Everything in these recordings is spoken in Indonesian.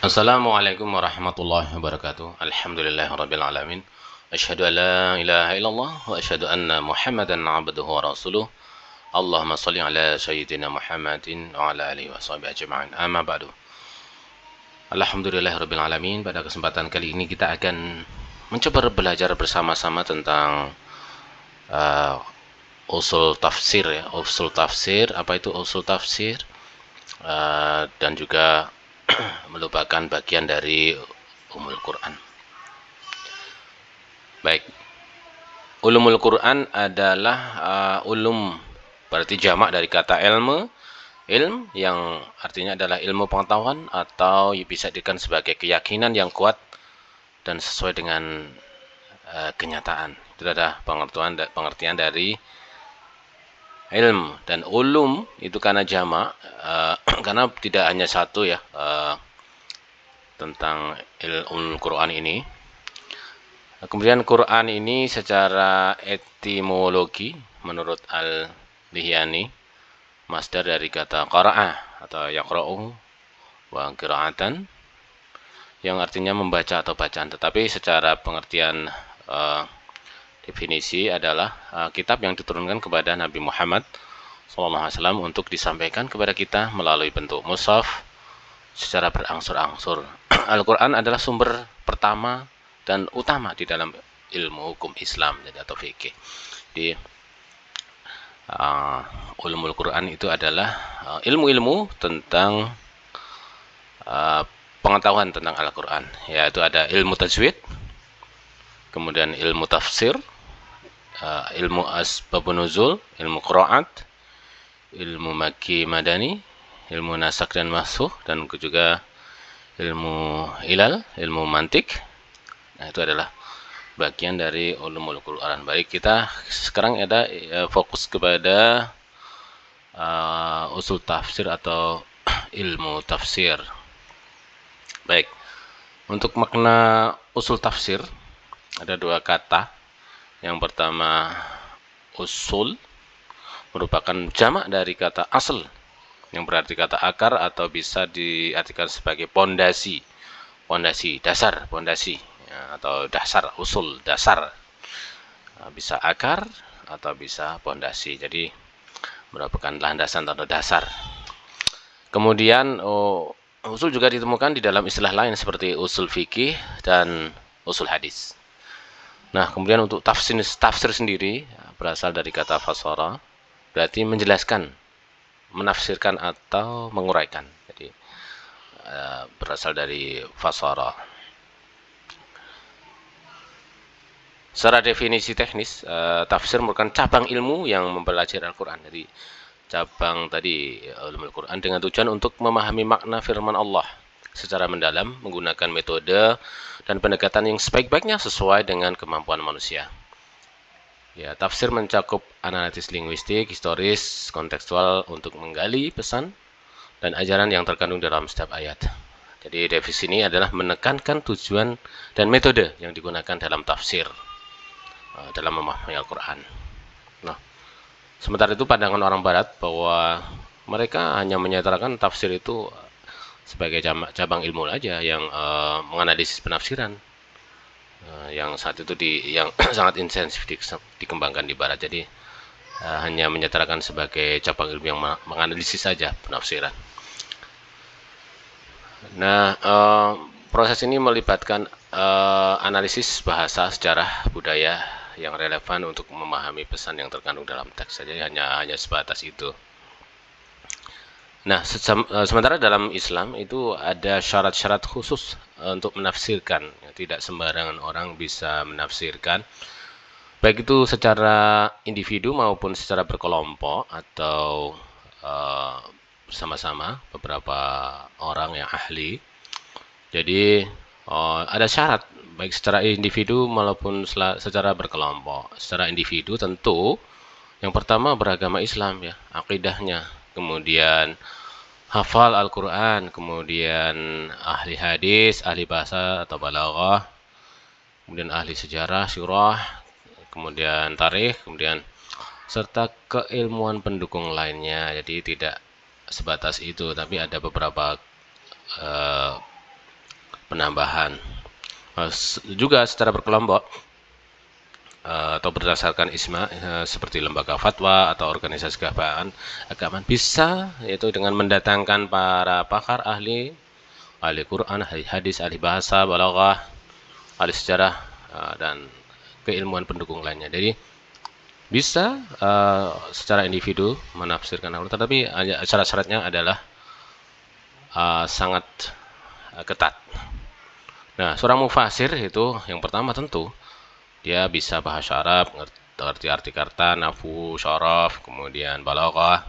Assalamualaikum warahmatullahi wabarakatuh. Alhamdulillahirabbil alamin. Asyhadu an la ilaha illallah wa asyhadu anna Muhammadan 'abduhu wa rasuluh. Allahumma shalli ala sayyidina Muhammadin wa ala alihi washabihi ajma'in. Amma ba'du. Alhamdulillahirabbil alamin. Pada kesempatan kali ini kita akan mencoba belajar bersama-sama tentang uh, usul tafsir ya. Usul tafsir, apa itu usul tafsir? Dan juga merupakan bagian dari Ummul Quran. Baik, ulumul Quran adalah ulum, berarti jamak dari kata ilmu, ilm yang artinya adalah ilmu pengetahuan atau bisa dikatakan sebagai keyakinan yang kuat dan sesuai dengan kenyataan. Itu adalah pengertian dari ilm. Dan ulum itu karena jamak, karena tidak hanya satu ya tentang ulumul Quran ini. Kemudian Quran ini secara etimologi menurut Al-Lihyani masdar dari kata qara'ah atau yaqra'u wa qira'atan yang artinya membaca atau bacaan, tetapi secara pengertian definisi adalah kitab yang diturunkan kepada Nabi Muhammad SAW untuk disampaikan kepada kita melalui bentuk mushaf secara berangsur-angsur. Al-Quran adalah sumber pertama dan utama di dalam ilmu hukum Islam atau fikih. Di ulumul Quran itu adalah ilmu-ilmu tentang pengetahuan tentang Al-Quran, yaitu ada ilmu tajwid, kemudian ilmu tafsir, ilmu asbabun nuzul, ilmu qiraat, ilmu makki madani, ilmu nasak dan masukh, dan juga ilmu ilal, ilmu mantik. Nah, itu adalah bagian dari ulumul Quran. Baik, kita sekarang ada fokus kepada usul tafsir atau ilmu tafsir. Baik, untuk makna usul tafsir ada dua kata. Yang pertama, usul merupakan jamak dari kata asl yang berarti kata akar atau bisa diartikan sebagai pondasi, dasar, pondasi atau dasar, usul, dasar, bisa akar atau bisa pondasi, jadi merupakan landasan atau dasar. Kemudian usul juga ditemukan di dalam istilah lain seperti usul fikih dan usul hadis. Nah, kemudian untuk tafsir sendiri berasal dari kata fasara, berarti menjelaskan, menafsirkan atau menguraikan. Jadi berasal dari fasara. Secara definisi teknis, tafsir merupakan cabang ilmu yang mempelajari Al-Quran. Jadi cabang tadi ulumul Quran dengan tujuan untuk memahami makna firman Allah secara mendalam menggunakan metode dan pendekatan yang sebaik-baiknya sesuai dengan kemampuan manusia. Ya, tafsir mencakup analisis linguistik, historis, kontekstual untuk menggali pesan dan ajaran yang terkandung dalam setiap ayat. Jadi definisi ini adalah menekankan tujuan dan metode yang digunakan dalam tafsir dalam memahami Al-Quran. Nah, sementara itu pandangan orang Barat bahwa mereka hanya menyatakan tafsir itu sebagai cabang ilmu aja yang menganalisis penafsiran, yang saat itu yang sangat intensif dikembangkan di Barat. Jadi hanya menyatakan sebagai cabang ilmu yang menganalisis saja penafsiran. Nah, proses ini melibatkan analisis bahasa, sejarah, budaya yang relevan untuk memahami pesan yang terkandung dalam teks saja, hanya sebatas itu. Nah, sementara dalam Islam itu ada syarat-syarat khusus untuk menafsirkan. Tidak sembarangan orang bisa menafsirkan, baik itu secara individu maupun secara berkelompok atau bersama-sama beberapa orang yang ahli. Jadi ada syarat baik secara individu maupun secara berkelompok. Secara individu tentu yang pertama beragama Islam ya, akidahnya, kemudian hafal Al-Quran, kemudian ahli hadis, ahli bahasa atau balaghah, kemudian ahli sejarah, syurah, kemudian tarikh, kemudian serta keilmuan pendukung lainnya. Jadi tidak sebatas itu, tapi ada beberapa penambahan. Juga secara berkelompok atau berdasarkan isma seperti lembaga fatwa atau organisasi keagamaan bisa, yaitu dengan mendatangkan para pakar ahli Quran, ahli hadis, ahli bahasa, balaghah, ahli sejarah dan keilmuan pendukung lainnya. Jadi bisa secara individu menafsirkan Al-Quran, tetapi syarat-syaratnya adalah sangat ketat. Nah, seorang mufasir itu yang pertama tentu dia bisa bahasa Arab, ngerti arti kata, nahwu, syaraf, kemudian balaghah,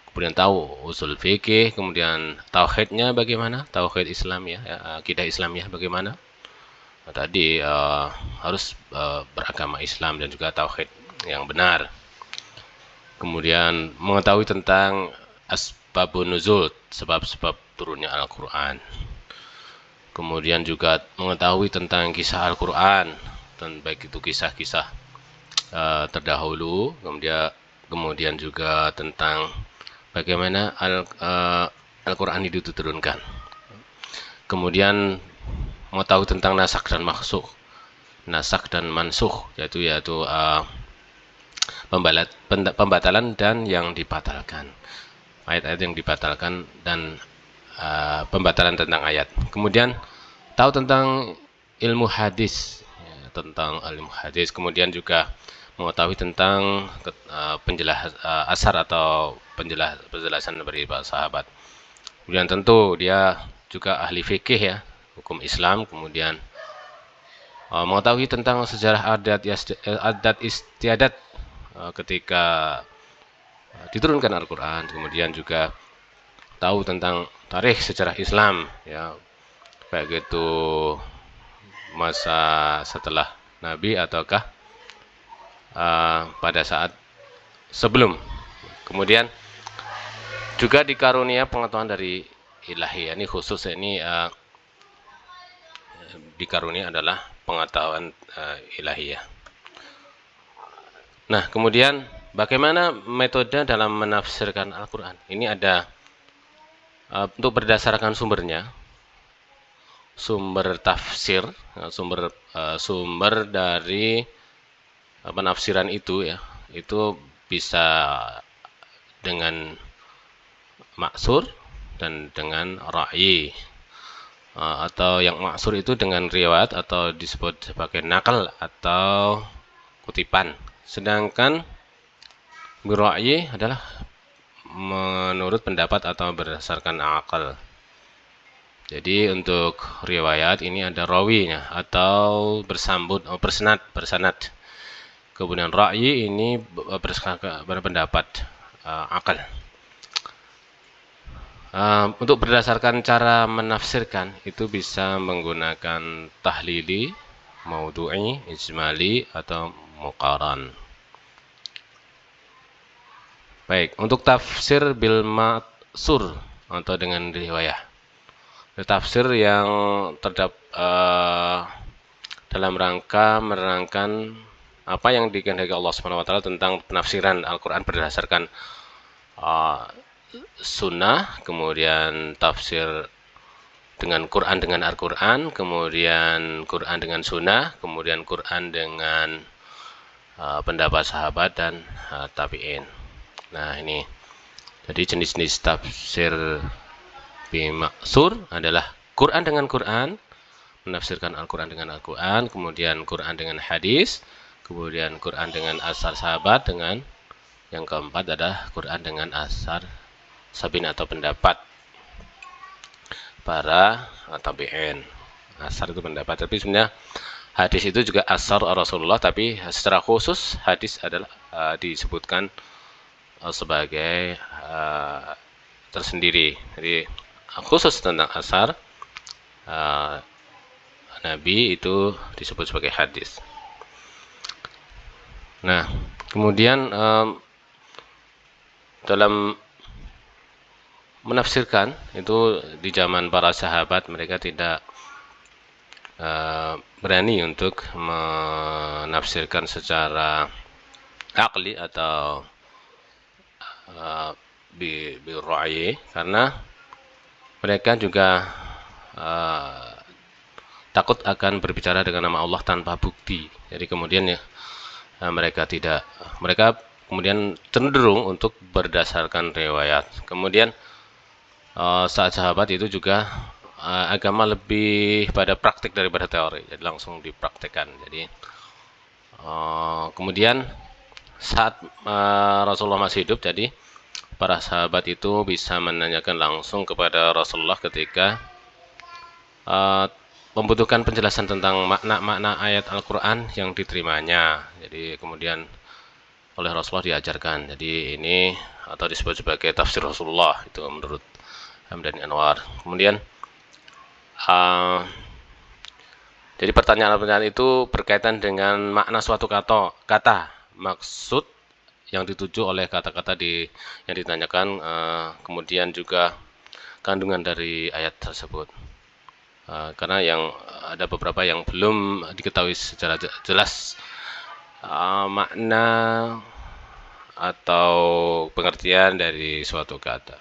kemudian tahu usul fikih, kemudian tauhidnya bagaimana, tauhid Islam ya, akidah Islamiyah bagaimana. Nah, tadi harus beragama Islam dan juga tauhid yang benar. Kemudian mengetahui tentang asbabun nuzul, sebab-sebab turunnya Al-Quran. Kemudian juga mengetahui tentang kisah Al-Quran, dan baik itu kisah-kisah terdahulu, kemudian juga tentang bagaimana Al-Quran itu diturunkan. Kemudian mengetahui tentang nasak dan mansukh, yaitu pembatalan dan yang dibatalkan, ayat-ayat yang dibatalkan dan pembatalan tentang ayat. Kemudian tahu tentang ilmu hadis, kemudian juga mengetahui tentang asar atau penjelasan dari para sahabat. Kemudian tentu dia juga ahli fikih ya, hukum Islam. Kemudian mengetahui tentang sejarah adat istiadat ketika diturunkan Al-Quran. Kemudian juga tahu tentang tarikh sejarah Islam ya, baik itu masa setelah Nabi ataukah pada saat sebelum. Kemudian juga dikarunia pengetahuan dari ilahi. Ini khusus, ini dikarunia adalah pengetahuan ilahiyah. Nah, kemudian bagaimana metode dalam menafsirkan Al-Quran? Ini ada untuk berdasarkan sumbernya, sumber tafsir, sumber dari penafsiran itu ya, itu bisa dengan maksur dan dengan ra'yi, atau yang maksur itu dengan riwayat atau disebut sebagai nakal atau kutipan. Sedangkan birra'yi adalah menurut pendapat atau berdasarkan akal. Jadi untuk riwayat ini ada rawinya atau bersanad. Kemudian ra'yi ini berpendapat, akal. Untuk berdasarkan cara menafsirkan itu bisa menggunakan tahlili, maudhu'i, ijmali atau muqaran. Baik, untuk tafsir bil ma'sur atau dengan riwayah, tafsir yang dalam rangka menerangkan apa yang dikehendaki Allah Subhanahu wa taala tentang penafsiran Al-Qur'an berdasarkan sunnah, kemudian tafsir dengan Quran dengan Al-Quran, kemudian Quran dengan sunnah, kemudian Quran dengan pendapat sahabat dan tabi'in. Nah, ini jadi jenis-jenis tafsir bimaksur adalah Quran dengan Quran, menafsirkan Al-Quran dengan Al-Quran, kemudian Quran dengan hadis, kemudian Quran dengan asar sahabat, dengan yang keempat adalah Quran dengan asar sabin atau pendapat para tabi'in. Asar itu pendapat, tapi sebenarnya hadis itu juga asar Rasulullah, tapi secara khusus hadis adalah disebutkan sebagai tersendiri. Jadi khusus tentang asar Nabi itu disebut sebagai hadis. Nah, kemudian dalam menafsirkan itu di zaman para sahabat, mereka tidak berani untuk menafsirkan secara akli atau birra'yi, karena mereka juga takut akan berbicara dengan nama Allah tanpa bukti. Jadi kemudian ya mereka kemudian cenderung untuk berdasarkan riwayat. Kemudian saat sahabat itu juga agama lebih pada praktik daripada teori, jadi langsung dipraktekkan. Jadi kemudian saat Rasulullah masih hidup, jadi para sahabat itu bisa menanyakan langsung kepada Rasulullah ketika membutuhkan penjelasan tentang makna-makna ayat Al-Quran yang diterimanya. Jadi kemudian oleh Rasulullah diajarkan. Jadi ini atau disebut sebagai tafsir Rasulullah itu menurut Hamdani Anwar. Kemudian jadi pertanyaan-pertanyaan itu berkaitan dengan makna suatu kata, maksud yang dituju oleh kata-kata yang ditanyakan, kemudian juga kandungan dari ayat tersebut. Karena ada beberapa yang belum diketahui secara jelas makna atau pengertian dari suatu kata.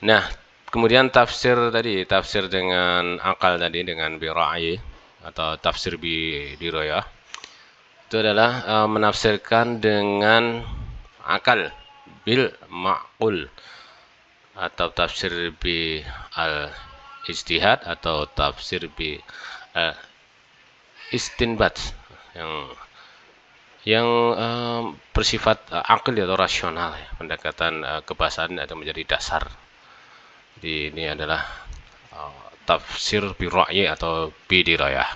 Nah, kemudian tafsir dengan akal tadi, dengan bira'yi atau tafsir biroyah, itu adalah menafsirkan dengan akal, bil ma'qul, atau tafsir bi al-ijtihad, atau tafsir bi istinbat yang bersifat akal atau rasional, ya. Pendekatan kebahasaan itu menjadi dasar. Jadi ini adalah tafsir bi ra'yi atau bi dirayah.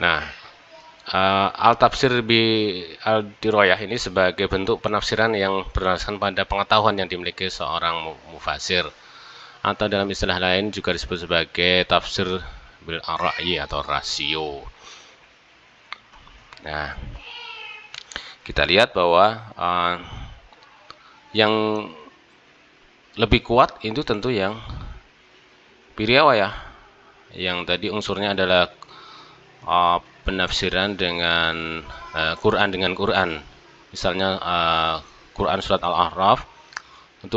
Nah, al-tafsir bi al-dirayah ini sebagai bentuk penafsiran yang berdasarkan pada pengetahuan yang dimiliki seorang mufasir, atau dalam istilah lain juga disebut sebagai tafsir bil ra'yi atau rasio. Nah, kita lihat bahwa yang lebih kuat itu tentu yang biriwayah, yang tadi unsurnya adalah penafsiran dengan Quran dengan Quran. Misalnya Quran surat Al-A'raf itu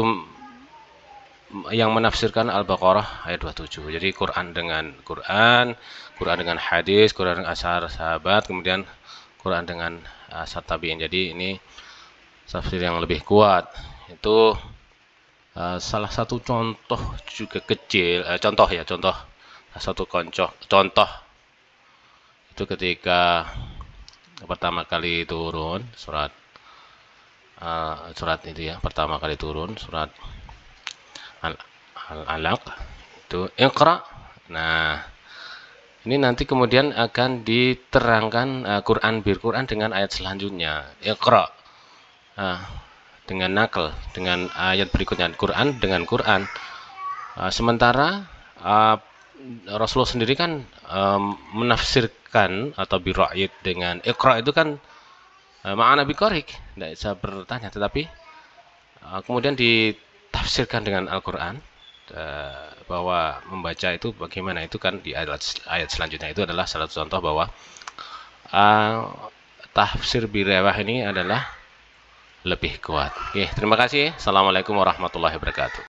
yang menafsirkan Al-Baqarah ayat 27. Jadi Quran dengan hadis, Quran dengan asar sahabat, kemudian Quran dengan asar tabi'in. Jadi ini tafsir yang lebih kuat. Itu salah satu contoh juga kecil, contoh itu ketika pertama kali turun surat itu ya, pertama kali turun surat Al-Alaq itu Iqra. Nah, ini nanti kemudian akan diterangkan Quran dengan ayat selanjutnya, Iqra. Dengan nakal, dengan ayat berikutnya, Quran dengan Quran. Sementara Rasulullah sendiri kan menafsirkan atau bira'id dengan Iqra itu kan ma'ana biqarik, tidak bisa bertanya, tetapi kemudian ditafsirkan dengan Al-Quran, bahwa membaca itu bagaimana, itu kan di ayat selanjutnya. Itu adalah salah satu contoh bahwa tafsir bira'ah ini adalah lebih kuat. Oke, terima kasih. Assalamualaikum warahmatullahi wabarakatuh.